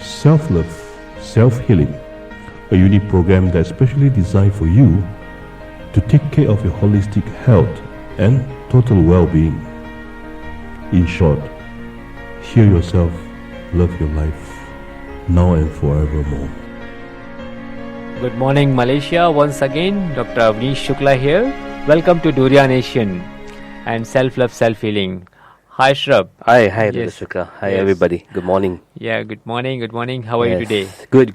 Self-Love, Self-Healing, a unique program that's specially designed for you to take care of your holistic health and total well-being. In short, heal yourself, love your life, now and forevermore. Good morning, Malaysia. Once again, Dr. Avanish Shukla here. Welcome to Durian ASEAN and Self-Love, Self-Healing. Hi, Sherab. Hi, Dr. Shukla. Hi, everybody. Good morning. Yeah, good morning. How are you today? Good.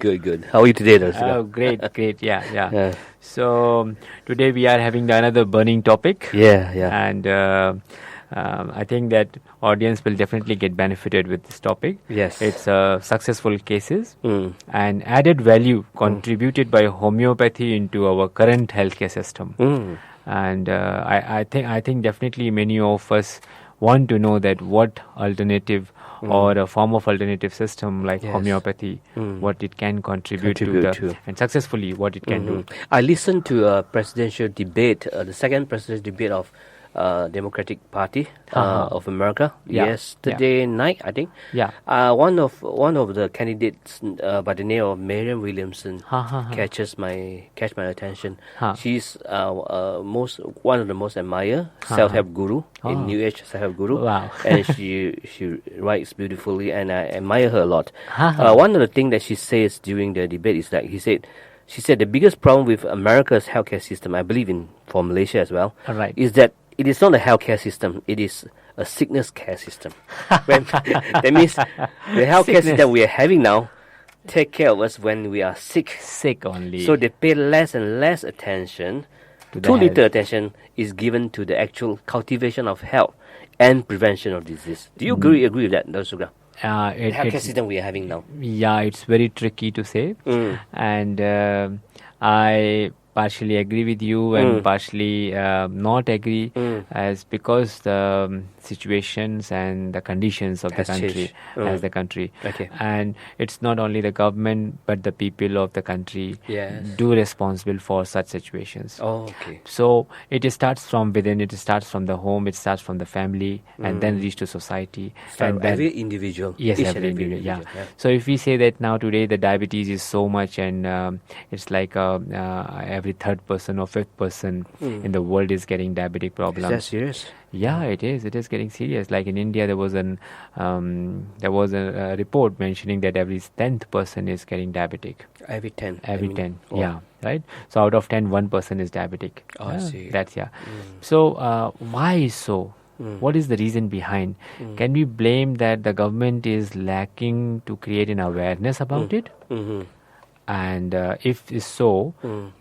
How are you today, Dr. Shukla? Oh, great. Yeah. So, today we are having another burning topic. Yeah. And I think that audience will definitely get benefited with this topic. Yes. It's successful cases and added value contributed by homeopathy into our current healthcare system. And I think definitely many of us want to know that what alternative or a form of alternative system like homeopathy, what it can contribute to, and successfully what it can do. I listened to a presidential debate, the second presidential debate of Democratic Party of America yesterday night, I think. Yeah. One of the candidates by the name of Marianne Williamson catch my attention. She's one of the most admired self-help guru in New Age self-help guru. Wow. And she writes beautifully, and I admire her a lot. One of the things that she says during the debate is that she said the biggest problem with America's healthcare system, I believe for Malaysia as well, is that it is not a healthcare system, it is a sickness care system. That means the healthcare system we are having now take care of us when we are sick. Sick only. So they pay less and less attention. Too little attention is given to the actual cultivation of health and prevention of disease. Do you agree with that, Dr. Shukla? The healthcare system we are having now. Yeah, it's very tricky to say. And I partially agree with you and partially not agree as because the situations and the conditions of the country as the country. Okay. And it's not only the government but the people of the country do responsible for such situations. Oh, okay. So it starts from within, it starts from the home, it starts from the family and then reach to society. And then, every individual. Yes, every individual. Yeah. So if we say that now today the diabetes is so much and it's like every third person or fifth person in the world is getting diabetic problems. Is that serious? Yeah, it is. It is getting serious. Like in India, there was a report mentioning that every 10th person is getting diabetic. Every 10. Every 10. Oh. Yeah, right. So out of 10, 1 person is diabetic. Oh, I see. That's So why is so? What is the reason behind? Can we blame that the government is lacking to create an awareness about it? And if it's so,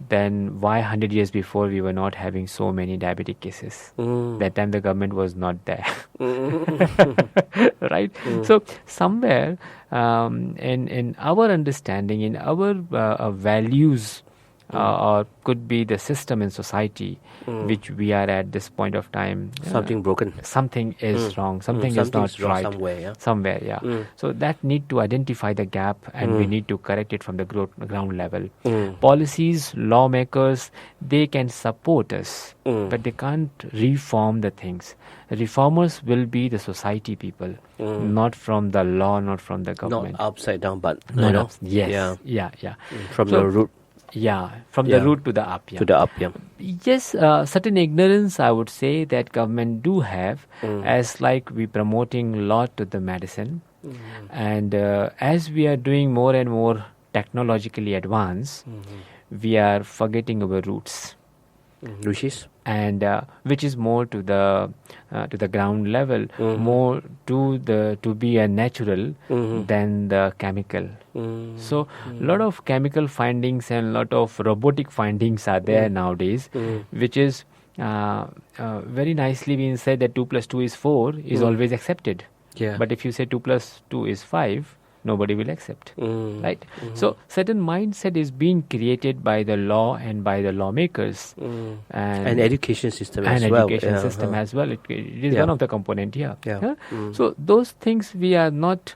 then why 100 years before we were not having so many diabetic cases? That time the government was not there. Right? So somewhere in our understanding, in our values, or could be the system in society which we are at this point of time. Something broken. Something is wrong. Something is not right. Somewhere. So that need to identify the gap and we need to correct it from the ground level. Policies, lawmakers, they can support us, but they can't reform the things. Reformers will be the society people, not from the law, not from the government. Not upside down, but yes. Yeah. From the root. Yeah, from the root to the up. To the up, Yes, certain ignorance I would say that government do have as like we promoting a lot to the medicine. And as we are doing more and more technologically advanced, we are forgetting our roots. Which is? And which is more to the ground level, more to be a natural than the chemical. So a lot of chemical findings and a lot of robotic findings are there nowadays, which is very nicely being said that 2 + 2 is 4 is always accepted. But if you say 2 + 2 is 5, nobody will accept, right? So certain mindset is being created by the law and by the lawmakers and education system and as well. Education system as well. It is one of the component here. So those things we are not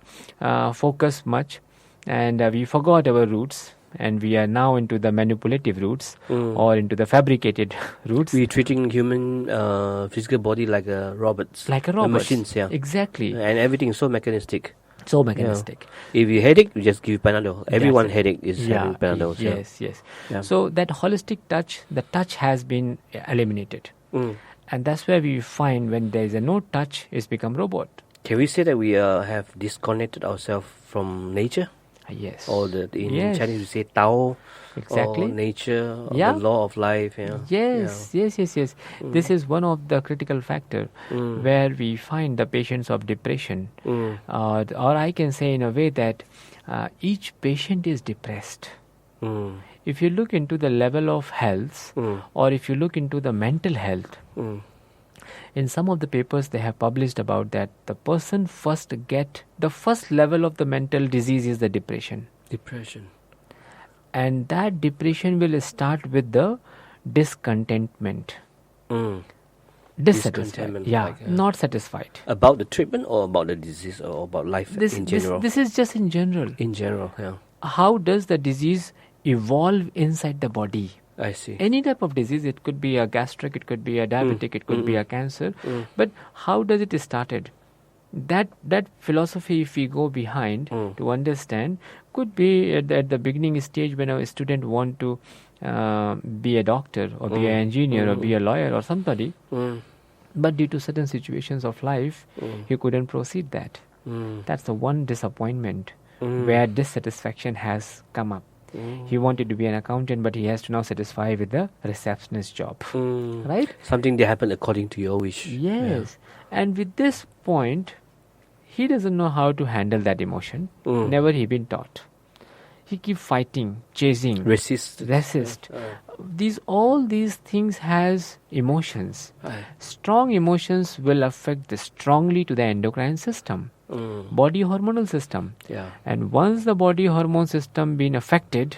focused much, and we forgot our roots. And we are now into the manipulative roots or into the fabricated roots. We're treating human physical body like robots. Like a robot. Machines, Exactly. And everything is so mechanistic. So mechanistic. If you headache, you just give Panadol. Everyone That's it. headache is having Panadol. Yes, yes. Yeah. So that holistic touch, the touch has been eliminated. And that's where we find when there is a no touch, it's become robot. Can we say that we have disconnected ourselves from nature? Yes. Or in Chinese we say Tao, Exactly. or nature, or Yeah. the law of life. Yes. This is one of the critical factor where we find the patients of depression. Or I can say in a way that each patient is depressed. If you look into the level of health, or if you look into the mental health, in some of the papers they have published about that the person first level of the mental disease is the depression. Depression. And that depression will start with the discontentment. Dissatisfied. Not satisfied. About the treatment or about the disease or about life in general? This is just in general. In general, yeah. How does the disease evolve inside the body? I see. Any type of disease, it could be a gastric, it could be a diabetic, it could be a cancer. But how does it started? That philosophy, if we go behind to understand, could be at the beginning stage when a student want to be a doctor or be an engineer or be a lawyer or somebody. But due to certain situations of life, he couldn't proceed that. That's the one disappointment where dissatisfaction has come up. He wanted to be an accountant, but he has to now satisfy with the receptionist job. Right? Something that happened according to your wish. Yes. And with this point, he doesn't know how to handle that emotion. Never he been taught. He keep fighting, chasing, resist. All these things has emotions. Strong emotions will affect strongly to the endocrine system, body hormonal system. And once the body hormone system been affected,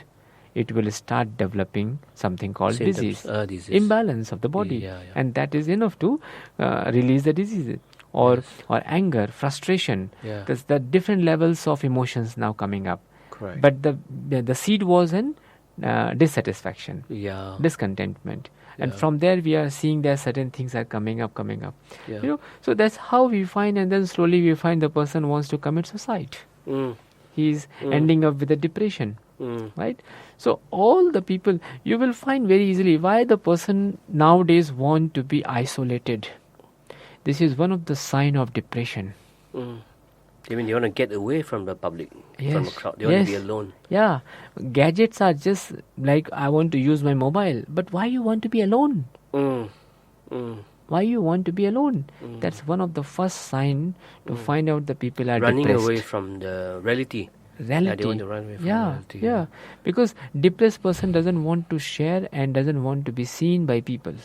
it will start developing something called disease. Imbalance of the body. And that is enough to release the disease. Or anger, frustration. There's the different levels of emotions now coming up. Correct. But the seed was in dissatisfaction, discontentment. And from there we are seeing that certain things are coming up. So that's how we find, and then slowly we find the person wants to commit suicide. He's ending up with a depression. Right? So all the people, you will find very easily why the person nowadays want to be isolated. This is one of the sign of depression. I mean, they want to get away from the public, from the crowd. They want to be alone. Yeah. Gadgets are just like, I want to use my mobile. But why you want to be alone? Why you want to be alone? That's one of the first sign to find out the people are running depressed. away from the reality. Yeah, they want to run away from reality. Yeah. Because depressed person doesn't want to share and doesn't want to be seen by people.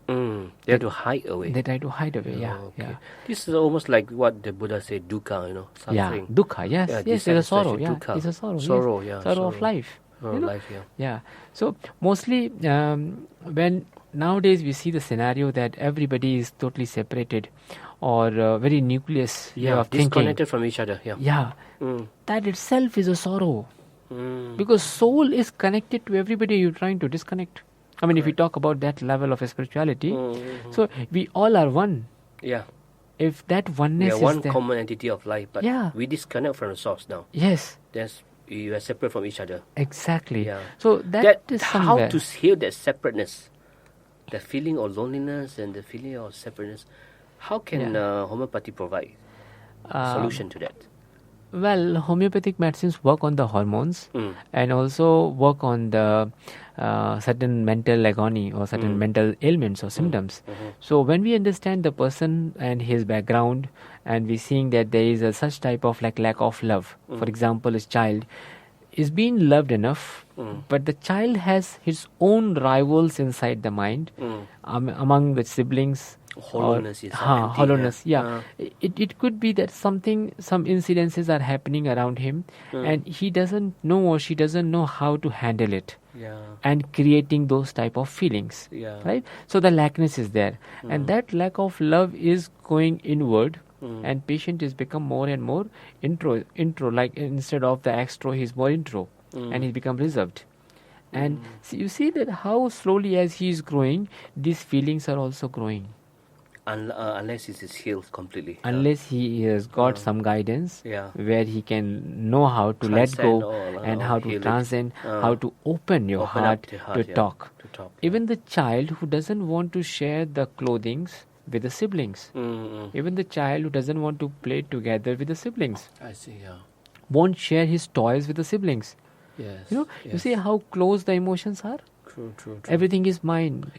They have to hide away. They try to hide away, This is almost like what the Buddha said, dukkha, suffering. Yeah, dukkha, yes, it's a sorrow, dukkha. It's a sorrow. Sorrow, Sorrow of life. Life, Yeah. So mostly when nowadays we see the scenario that everybody is totally separated or very nucleus of thinking. Disconnected from each other. That itself is a sorrow. Because soul is connected to everybody you're trying to disconnect. I mean, if we talk about that level of spirituality, so we all are one. Yeah. If that oneness is one there, common entity of life, but we disconnect from the source now. Yes. You are separate from each other. Exactly. Yeah. So that is how somewhere. to heal that separateness, the feeling of loneliness and the feeling of separateness. How can homeopathy provide solution to that? Well, homeopathic medicines work on the hormones and also work on the certain mental agony or certain mental ailments or symptoms. So when we understand the person and his background, and we seeing that there is a such type of like lack of love. For example, his child is being loved enough, but the child has his own rivals inside the mind among the siblings. Hollowness is hollowness. It could be that some incidences are happening around him, and he doesn't know or she doesn't know how to handle it, and creating those type of feelings. Right. So the lackness is there, and that lack of love is going inward, and patient is become more and more intro. Like instead of the extro, he's more intro, and he become reserved. And you see that how slowly as he is growing, these feelings are also growing. unless it is healed completely. Unless he has got some guidance where he can know how to let go and how to transcend, how to open your heart to talk. Even the child who doesn't want to share the clothings with the siblings, even the child who doesn't want to play together with the siblings, I see, won't share his toys with the siblings. Yes. You see how close the emotions are? True. Everything is mine.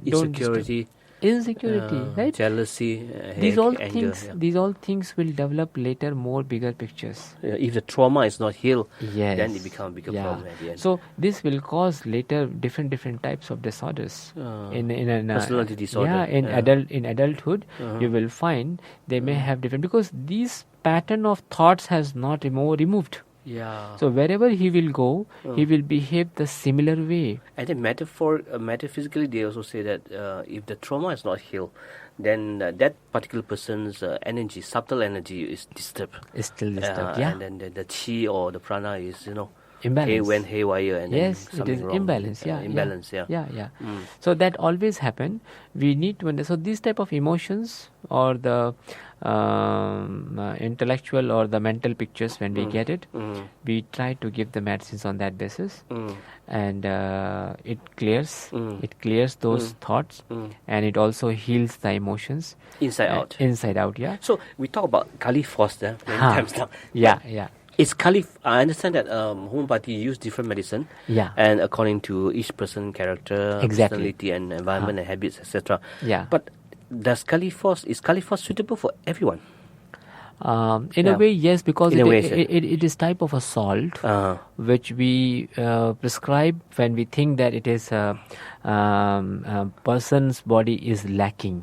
Insecurity, right? Jealousy, These all anger, things, these all things will develop later, more bigger pictures. If the trauma is not healed, yes, then it becomes a bigger problem at the end. So this will cause later different types of disorders. In personality disorder. in adulthood, you will find they may have different, because this pattern of thoughts has not removed. So wherever he will go, he will behave the similar way. And then metaphysically, they also say that if the trauma is not healed, then that particular person's energy, subtle energy, is disturbed. It's still disturbed, And then the chi or the prana is, imbalance. Went haywire, and yes, then something it is wrong. imbalance. Imbalance. So that always happen. We need to understand. So these type of emotions, or the intellectual or the mental pictures, when we get it, we try to give the medicines on that basis, and it clears those thoughts, and it also heals the emotions Inside out. So we talk about Kali force many times now. It's Kali. I understand that homeopathy use different medicine, and according to each person's character, personality, and environment, and habits, etc. But is Kali force suitable for everyone? In a way, yes, because it is type of a salt which we prescribe when we think that it is a person's body is lacking.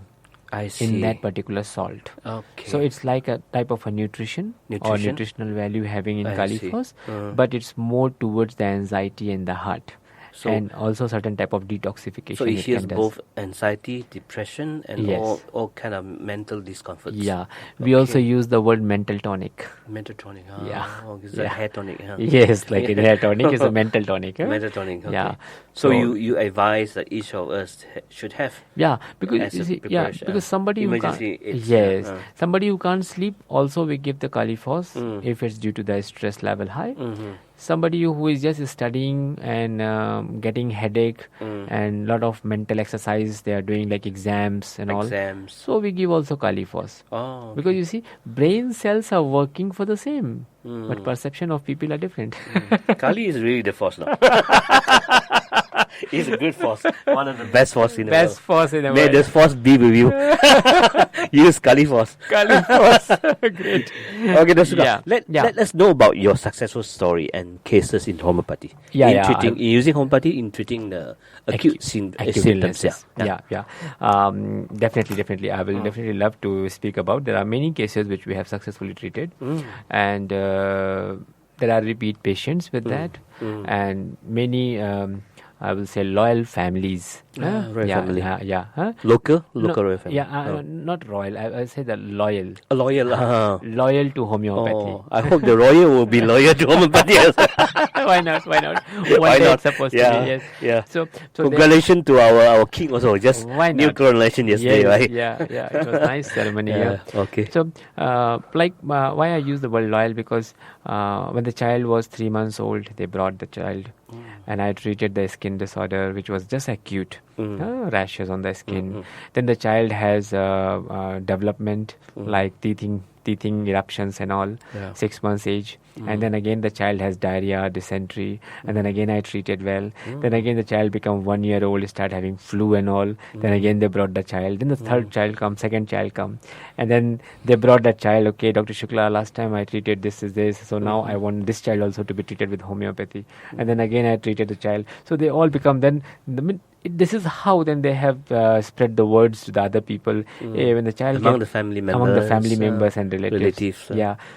I see. In that particular salt. Okay. So it's like a type of a nutrition or nutritional value having in Kali force, but it's more towards the anxiety and the heart. So, and also certain type of detoxification. So it heals both anxiety, depression, and all kind of mental discomforts. We also use the word mental tonic. Mental tonic. It's a hair tonic. Yes, like a hair tonic is a mental tonic. Mental tonic. Okay. So you advise that each of us should have. Because somebody who can't, somebody who can't sleep, also we give the Kali force if it's due to the stress level high. Somebody who is just studying and getting headache and lot of mental exercise they are doing, like exams and all. So we give also Kali force. Because you see, brain cells are working for the same, but perception of people are different. Kali is really the force now. It's a good force. One of the best force in the world. May this force be with you. Use Kali force. Great. Okay, that's let's know about your successful story and cases in homeopathy. Using homeopathy in treating the acute symptoms. Definitely. I will definitely love to speak about. There are many cases which we have successfully treated, and there are repeat patients with that, and many. I will say loyal families. Family. Local royal family. Not royal. I say the loyal. Loyal to homeopathy. I hope the royal will be loyal to homeopathy. Why not? One Why day not? it's supposed to be. Yes. So congratulations to our king also. Just new coronation yesterday, right? It was nice ceremony. Okay. So why I use the word loyal, because when the child was 3 months old, they brought the child. And I treated the skin disorder, which was just acute, rashes on the skin. Then the child has development, like teething eruptions and all, 6 months age. And then again the child has diarrhea, dysentery, and then again I treated well. Then again the child become 1 year old, start having flu and all. Then again they brought the child. Then the third child come, second child come, and then they brought that child. Okay, Dr. Shukla, last time I treated this, so now I want this child also to be treated with homeopathy. And then again I treated the child. So they all become this is how then they have spread the words to the other people. When the child among the family members and relatives.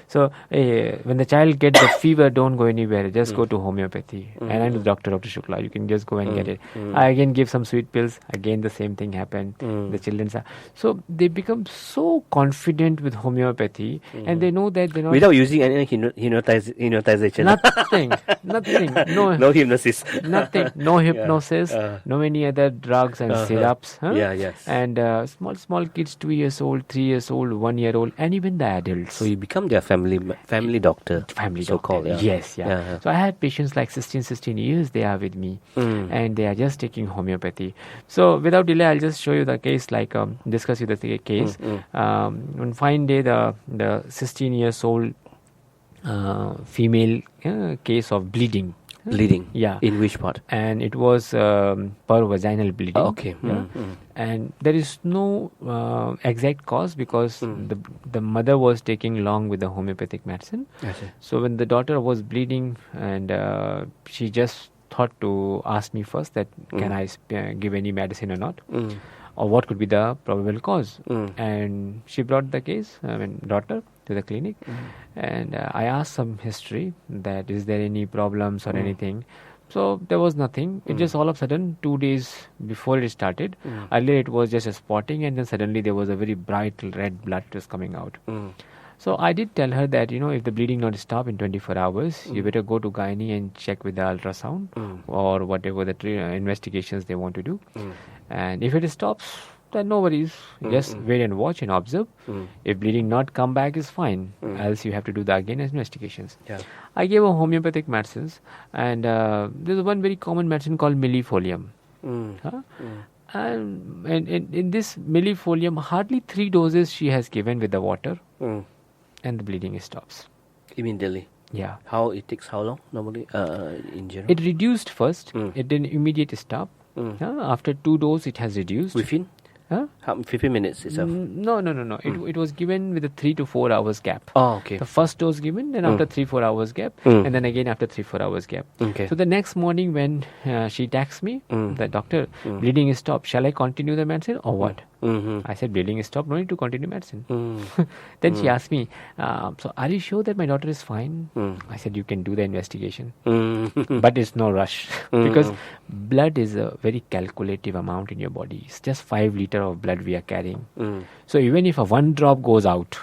So when the child gets the fever, don't go anywhere. Just go to homeopathy. And I'm the Dr. Shukla. You can just go and get it. I again give some sweet pills. Again the same thing happened. The children so they become so confident with homeopathy, and they know that they're not without using any hypnotization. Nothing. No hypnosis. Nothing. No hypnosis. No any many other drugs and syrups. Yeah, yes. And small kids, 2 years old, 3 years old, 1 year old, and even the adults. So you become their family doctor. Family so doctor. called, yeah. Yes, yeah. So I had patients like 16 years they are with me, and they are just taking homeopathy. So without delay, I'll just show you the case, like discuss you the case. One fine day, the 16 years old female case of bleeding. Bleeding? Yeah. In which part? And it was per vaginal bleeding. Okay. Yeah? And there is no exact cause because the mother was taking along with the homeopathic medicine. So when the daughter was bleeding, and she just thought to ask me first that can I give any medicine or not, or what could be the probable cause. And she brought the case, daughter, to the clinic, and I asked some history, that is there any problems or anything. So there was nothing. It just all of a sudden 2 days before it started, earlier it was just a spotting, and then suddenly there was a very bright red blood was coming out. So I did tell her that, if the bleeding not stop in 24 hours, you better go to gynae and check with the ultrasound or whatever the investigations they want to do. And if it stops, then no worries. Just wait and watch and observe. If bleeding not come back is fine. Else you have to do the again investigations. Yeah. I gave her homeopathic medicines, and there's one very common medicine called millifolium. And in this millifolium, hardly 3 doses she has given with the water, and the bleeding stops Immediately. Yeah. How it takes how long normally in general? It reduced first. It didn't immediate stop. After 2 doses, it has reduced. Within? Huh? 15 minutes itself? No. It was given with a 3 to 4 hours gap. Oh, okay. The first dose given, then after 3-4 hours gap, and then again after 3-4 hours gap. Okay. So the next morning when she texts me, the doctor, bleeding is stopped. Shall I continue the medicine or what? I said, bleeding is stopped, no need to continue medicine. Then she asked me, so are you sure that my daughter is fine? I said, you can do the investigation. But it's no rush. Because blood is a very calculative amount in your body. It's just 5 liters of blood we are carrying. So even if a 1 drop goes out,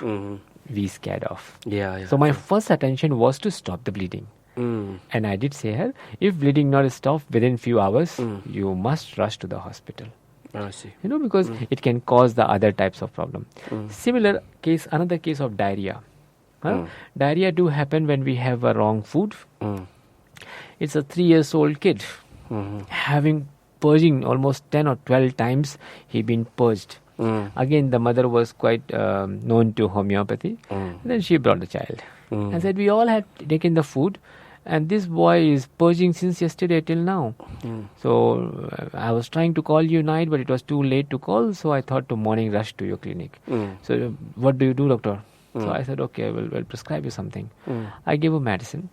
we scared off. Yeah. So my first attention was to stop the bleeding. And I did say her, if bleeding not stopped within few hours, you must rush to the hospital. I see. Because it can cause the other types of problem. Similar case, another case of diarrhea. Diarrhea do happen when we have a wrong food. It's a 3-year-old kid having purging almost 10 or 12 times he been purged. Again, the mother was quite known to homeopathy. Then she brought the child and said, we all had taken the food, and this boy is purging since yesterday till now. So I was trying to call you night, but it was too late to call, so I thought to morning rush to your clinic. So what do you do, doctor? So I said, okay, we'll prescribe you something. I gave her medicine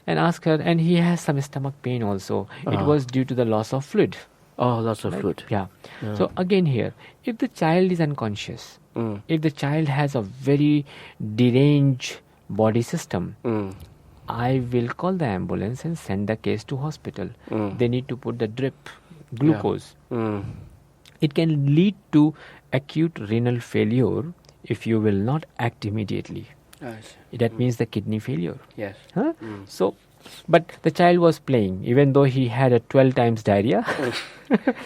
and asked her, and he has some stomach pain also. It was due to the loss of fluid. Oh, lots of fluid. Yeah. So again here, if the child is unconscious, if the child has a very deranged body system, I will call the ambulance and send the case to hospital. They need to put the drip, glucose. It can lead to acute renal failure if you will not act immediately. That means the kidney failure. Yes. So, but the child was playing, even though he had a 12 times diarrhea.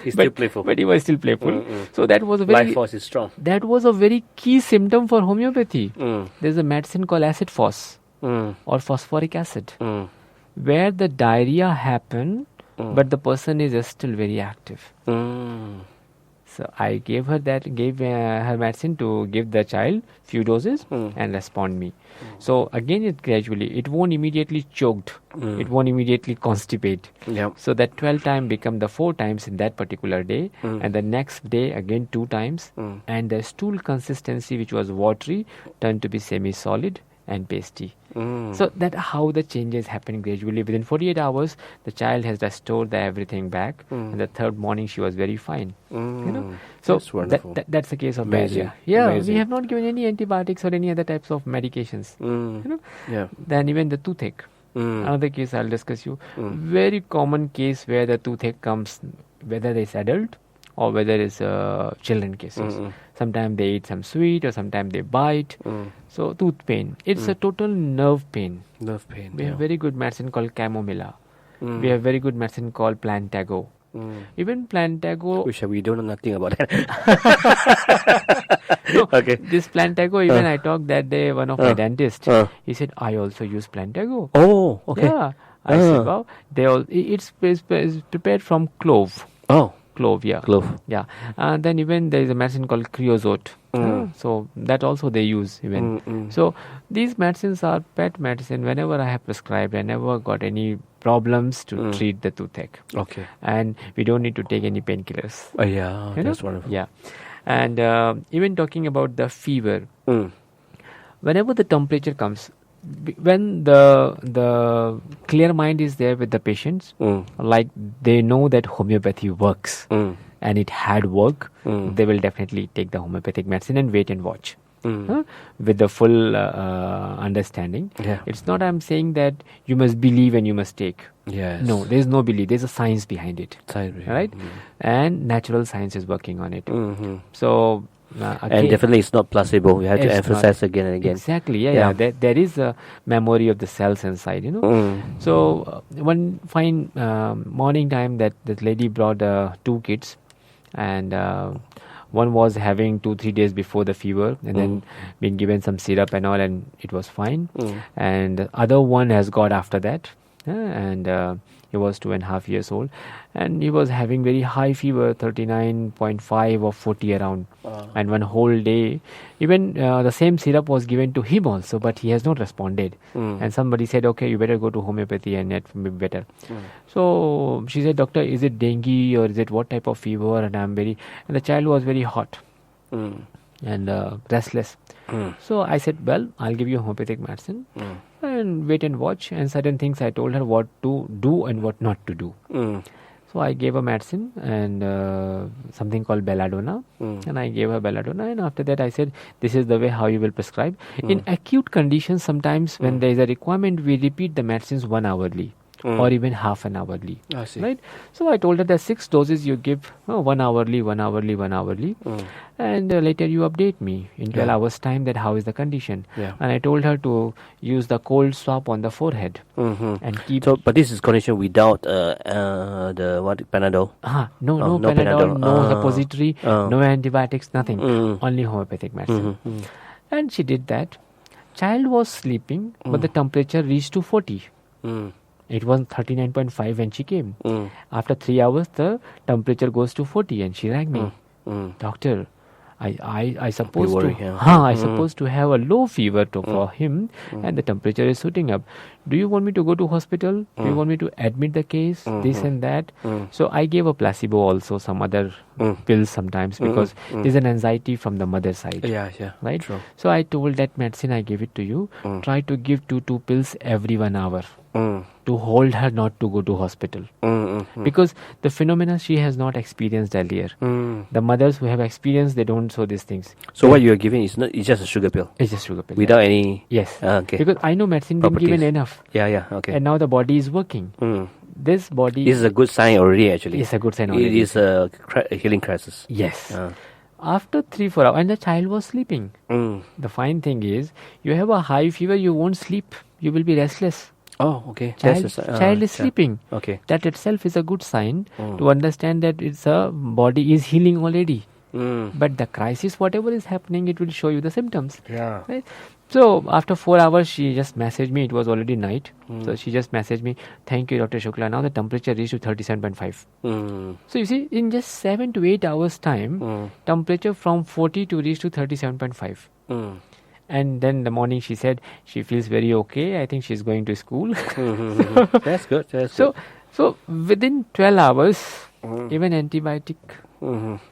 He's still playful. But he was still playful. So that was a very... Life force is strong. That was a very key symptom for homeopathy. There's a medicine called acid phos or phosphoric acid, where the diarrhea happened, but the person is still very active. So I gave her her medicine to give the child few doses and respond me. So again, it won't immediately choked. It won't immediately constipate. So that 12 times become the 4 times in that particular day, and the next day again 2 times, and the stool consistency, which was watery, turned to be semi-solid and pasty. So that how the changes happen gradually. Within 48 hours, the child has restored everything back, and the third morning she was very fine. So that's the case of diarrhea. Yeah, Amazing. we have not given any antibiotics or any other types of medications. Then even the toothache. Another case I'll discuss you. Very common case where the toothache comes, whether it's adult or whether it's children cases. Sometimes they eat some sweet, or sometimes they bite. So tooth pain. It's a total nerve pain. Nerve pain. We have very good medicine called chamomilla. We have very good medicine called plantago. Even Plantago. Which we don't know nothing about that. No, Okay. this Plantago, even I talked that day, one of my dentists, he said, I also use Plantago. Oh, okay. Yeah. I said, wow, it's prepared from clove. Oh, Clove, yeah. clove. Yeah. And then even there is a medicine called creosote. So that also they use even. So these medicines are pet medicine. Whenever I have prescribed, I never got any problems to treat the toothache. Okay. And we don't need to take any painkillers. Oh, yeah, You know? that's wonderful. Yeah. And even talking about the fever, Mm. whenever the temperature comes, when the clear mind is there with the patients, like they know that homeopathy works and it had work, they will definitely take the homeopathic medicine and wait and watch. With the full understanding. Yeah. It's not I'm saying that you must believe and you must take. Yes. No, there's no belief. There's a science behind it. Science, Right? And natural science is working on it. Mm-hmm. So, And again, definitely it's not placebo. We have to it's emphasize not. again and again. Exactly. Yeah. There is a memory of the cells inside, So, one fine morning time that lady brought 2 kids, and one was having 2-3 days before the fever, and then been given some syrup and all, and it was fine. And the other one has got after that, and he was 2.5 years old, and he was having very high fever, 39.5 or 40 around, and one whole day. Even the same syrup was given to him also, but he has not responded. And somebody said, okay, you better go to homeopathy and it will be better. So she said, doctor, is it dengue or is it what type of fever? And and the child was very hot and restless. So I said, well, I'll give you homeopathic medicine and wait and watch. And certain things I told her what to do and what not to do. So I gave her medicine and something called belladonna, and I gave her belladonna, and after that I said, this is the way how you will prescribe. In acute conditions, sometimes when there is a requirement, we repeat the medicines 1 hourly. Or even half an hourly. I see. Right? So I told her that 6 doses you give 1 hourly, 1 hourly, 1 hourly. And later you update me in 12 hours time that how is the condition. Yeah. And I told her to use the cold swab on the forehead and keep... So, but this is condition without the Panadol? No no Panadol, Panadol. no suppository, no antibiotics, nothing. Only homeopathic medicine. And she did that. Child was sleeping, but the temperature reached to 40. It was 39.5 when she came. After 3 hours, the temperature goes to 40, and she rang me. Doctor, I supposed to have a low fever for him, and the temperature is shooting up. Do you want me to go to hospital? Do you want me to admit the case? This and that. So I gave a placebo also, some other pills sometimes, because there's an anxiety from the mother side. Yeah. Right? True. So I told that medicine I gave it to you. Try to give 2 pills every 1 hour. To hold her not to go to hospital. Because the phenomena she has not experienced earlier. The mothers who have experienced, they don't show these things. So what you are giving is not, it's just a sugar pill? It's just sugar pill. Without any... Yes. Okay. Because I know medicine been given enough. Yeah, okay. And now the body is working. This body... This is a good sign already, actually. It's a good sign already. It is a healing crisis. Yes. After 3-4 hours, and the child was sleeping. The fine thing is, you have a high fever, you won't sleep. You will be restless. Oh, okay. Child is sleeping. Okay. That itself is a good sign to understand that it's a body is healing already. But the crisis, whatever is happening, it will show you the symptoms. Yeah. Right? So after 4 hours, she just messaged me. It was already night. So she just messaged me, thank you, Dr. Shukla. Now the temperature reached to 37.5. So you see, in just 7 to 8 hours time, temperature from 40 to reach to 37.5. And then the morning she said she feels very okay. I think she's going to school. That's good. So within 12 hours, even antibiotic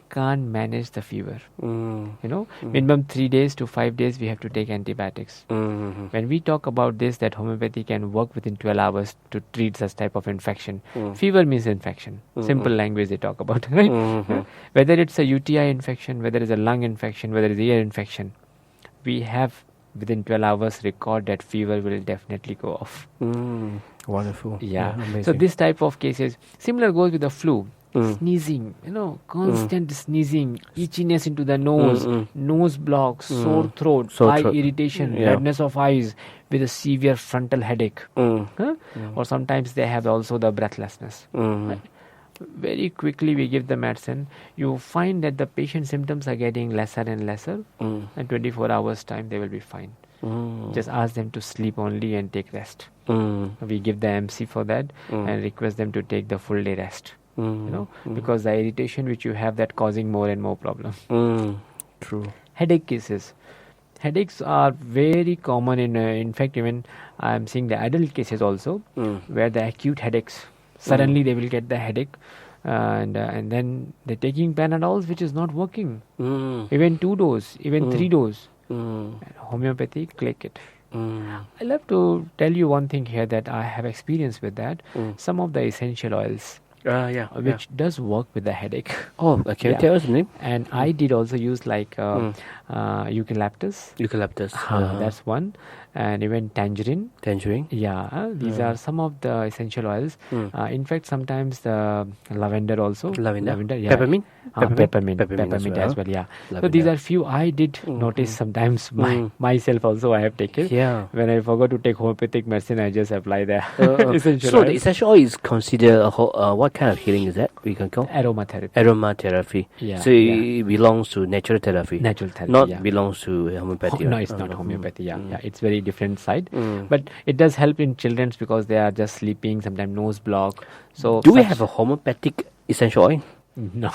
can't manage the fever. Minimum 3 days to 5 days we have to take antibiotics. When we talk about this, that homeopathy can work within 12 hours to treat such type of infection. Fever means infection. Simple language they talk about, right? Whether it's a UTI infection, whether it's a lung infection, whether it's ear infection, we have within 12 hours record that fever will definitely go off. Wonderful. Yeah. Amazing. So this type of cases, similar goes with the flu. Sneezing, constant sneezing, itchiness into the nose, nose blocks, sore throat, eye irritation, redness of eyes with a severe frontal headache. Or sometimes they have also the breathlessness. Right? very quickly we give the medicine. You find that the patient symptoms are getting lesser and lesser, and 24 hours time they will be fine. Just ask them to sleep only and take rest. We give the MC for that and request them to take the full day rest. Because the irritation which you have, that causing more and more problem. True. Headache cases. Headaches are very common in fact, even I am seeing the adult cases also, where the acute headaches, suddenly they will get the headache, and then they're taking Panadols, which is not working. Even 2 doses, even 3 doses. Homeopathy, click it. I love to tell you one thing here that I have experience with that. Some of the essential oils, which does work with the headache. Oh, okay. Tell us the name. And I did also use like eucalyptus. That's one. And even tangerine. Yeah, these are some of the essential oils. In fact, sometimes the lavender also. Lavender, yeah. Peppermint? Peppermint as well, yeah. So these are few I did notice sometimes myself also I have taken. Yeah. When I forgot to take homeopathic medicine, I just apply the essential So oil. the essential oil is considered what kind of healing is that we can call? Aromatherapy. Aromatherapy. Yeah, So it belongs to natural therapy. Natural therapy, Not belongs to homeopathy. No, it's not homeopathy. Yeah, it's very different side. But it does help in children because they are just sleeping, sometimes nose block. So do we have a homeopathic essential oil? No.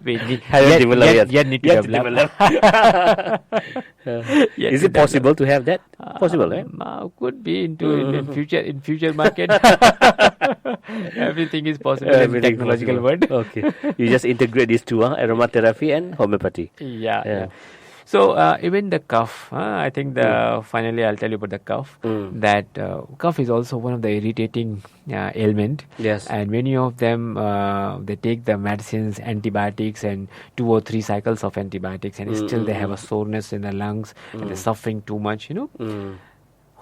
We need, yet need to develop. Is it possible to have that? Possible, right? Could be in future market. Everything is possible in technological world. Okay. You just integrate these two, aromatherapy and homeopathy. Yeah. So even the cough, I think finally I'll tell you about the cough. That cough is also one of the irritating ailment. Yes. And many of them they take the medicines, antibiotics, and 2 or 3 cycles of antibiotics, and still they have a soreness in the lungs and they're suffering too much.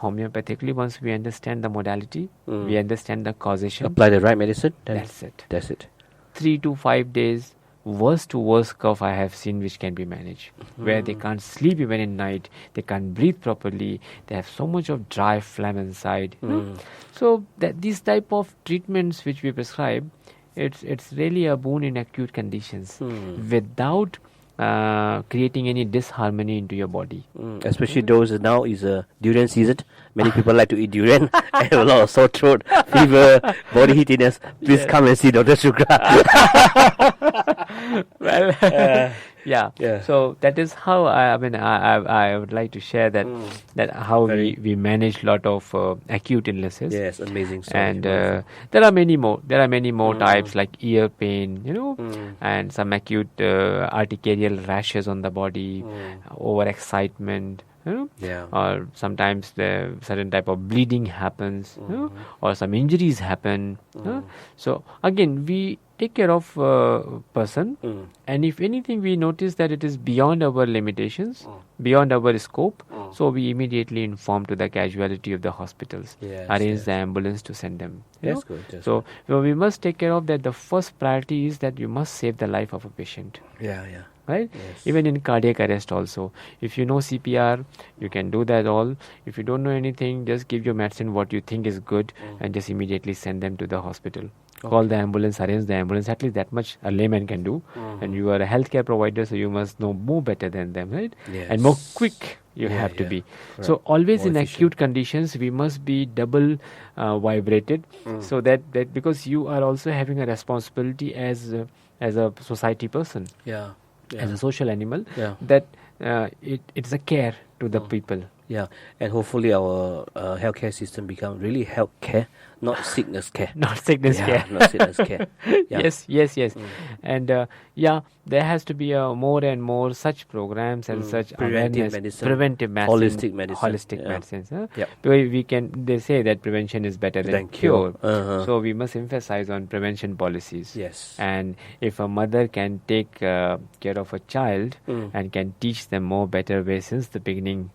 Homeopathically, once we understand the modality, we understand the causation. Apply the right medicine. That's it. 3 to 5 days. Worst to worst cough I have seen which can be managed, where they can't sleep even in night, they can't breathe properly, they have so much of dry phlegm inside. So that these type of treatments which we prescribe, it's really a boon in acute conditions without creating any disharmony into your body. Especially those now is durian season. Many people like to eat durian. I have a lot of sore throat, fever, body heatiness. Please come and see Dr. Shukla. Yeah. So that is how I would like to share that how we manage lot of acute illnesses. Yes, amazing. And there are many more. There are many more types like ear pain, and some acute arterial rashes on the body, overexcitement. Or sometimes the certain type of bleeding happens, or some injuries happen. So again, we take care of person, and if anything we notice that it is beyond our limitations, beyond our scope, so we immediately inform to the casualty of the hospitals, arrange the ambulance to send them. That's good. So we must take care of that. The first priority is that you must save the life of a patient. Right? Yes. Even in cardiac arrest also, if you know CPR, you can do that all. If you don't know anything, just give your medicine what you think is good and just immediately send them to the hospital. Call the ambulance, arrange the ambulance. At least that much a layman can do. And you are a healthcare provider, so you must know more better than them, right? Yes. And more quick you have to be. Correct. So always more in efficient. Acute conditions, we must be double vibrated, so that because you are also having a responsibility as a society person. As a social animal, that it's a care to the people. And hopefully our healthcare system become really health care, not sickness care. Not sickness care. Not sickness care. Yes. And there has to be more and more such programs and such preventive medicine, holistic medicine, holistic medicines. They say that prevention is better than cure. So we must emphasize on prevention policies. Yes. And if a mother can take care of a child and can teach them more better ways since the beginning,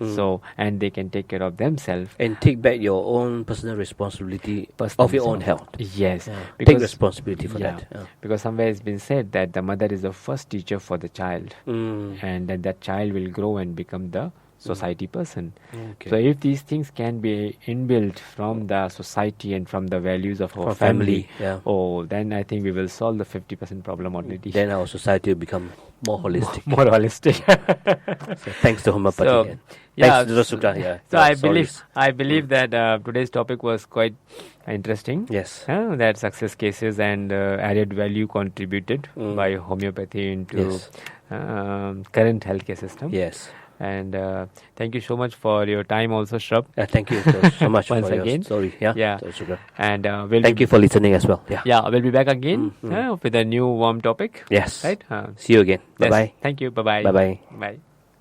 so and they can take care of themselves and take back your own personal responsibility of your own health. Yes, take responsibility for that. Because somewhere it's been said that the mother is the first teacher for the child, and that child will grow and become the society person. Okay. So if these things can be inbuilt from the society and from the values of our From family, then I think we will solve the 50% problem already. Then our society will become more holistic. More holistic. So thanks to homeopathy. So, and yeah, thanks to Shukla. Yeah. So I believe that today's topic was quite interesting. Yes. That success cases and added value contributed by homeopathy into current healthcare system. Yes. And thank you so much for your time also, Sherab. Thank you so much Once for again. your story. Yeah. Shukla. And Thank you for listening as well. Yeah. Yeah, we'll be back again with a new warm topic. Yes. Right? See you again. Yes. Bye-bye. Thank you. Bye-bye. Bye-bye. Bye.